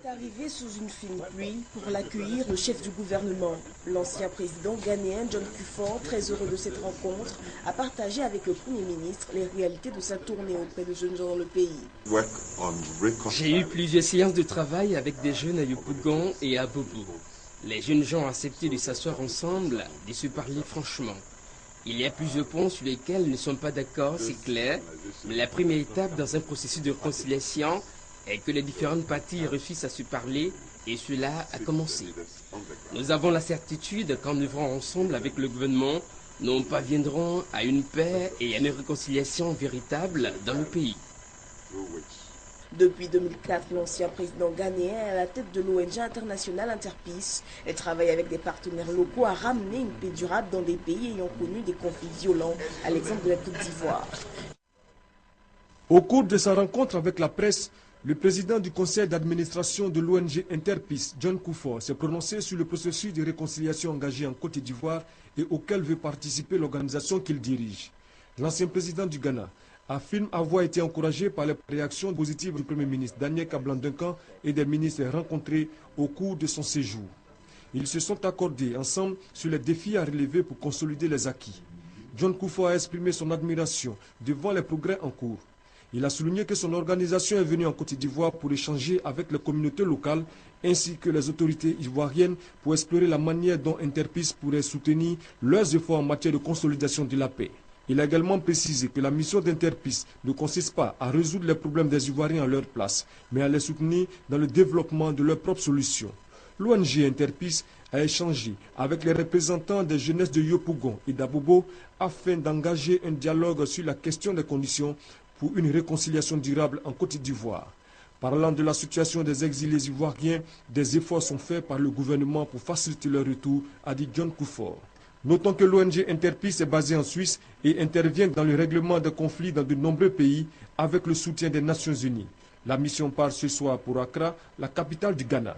est arrivé sous une fine pluie pour l'accueillir le chef du gouvernement. L'ancien président ghanéen John Kufuor, très heureux de cette rencontre, a partagé avec le Premier ministre les réalités de sa tournée auprès de jeunes gens dans le pays. J'ai eu plusieurs séances de travail avec des jeunes à Yopougon et à Bobo. Les jeunes gens ont accepté de s'asseoir ensemble, de se parler franchement. Il y a plusieurs points sur lesquels ils ne sont pas d'accord, c'est clair, mais la première étape dans un processus de réconciliation est que les différentes parties réussissent à se parler et cela a commencé. Nous avons la certitude qu'en œuvrant ensemble avec le gouvernement, nous parviendrons à une paix et à une réconciliation véritable dans le pays. Depuis 2004, l'ancien président ghanéen est à la tête de l'ONG internationale Interpeace et travaille avec des partenaires locaux à ramener une paix durable dans des pays ayant connu des conflits violents, à l'exemple de la Côte d'Ivoire. Au cours de sa rencontre avec la presse, le président du conseil d'administration de l'ONG Interpeace, John Kufuor, s'est prononcé sur le processus de réconciliation engagé en Côte d'Ivoire et auquel veut participer l'organisation qu'il dirige. L'ancien président du Ghana affirme avoir été encouragé par les réactions positives du Premier ministre Daniel Kablan-Duncan et des ministres rencontrés au cours de son séjour. Ils se sont accordés ensemble sur les défis à relever pour consolider les acquis. John Kufuor a exprimé son admiration devant les progrès en cours. Il a souligné que son organisation est venue en Côte d'Ivoire pour échanger avec les communautés locales ainsi que les autorités ivoiriennes pour explorer la manière dont Interpeace pourrait soutenir leurs efforts en matière de consolidation de la paix. Il a également précisé que la mission d'Interpeace ne consiste pas à résoudre les problèmes des Ivoiriens à leur place, mais à les soutenir dans le développement de leurs propres solutions. L'ONG Interpeace a échangé avec les représentants des jeunesses de Yopougon et d'Abobo afin d'engager un dialogue sur la question des conditions pour une réconciliation durable en Côte d'Ivoire. Parlant de la situation des exilés ivoiriens, des efforts sont faits par le gouvernement pour faciliter leur retour, a dit John Kufuor. Notons que l'ONG Interpeace est basée en Suisse et intervient dans le règlement des conflits dans de nombreux pays avec le soutien des Nations Unies. La mission part ce soir pour Accra, la capitale du Ghana.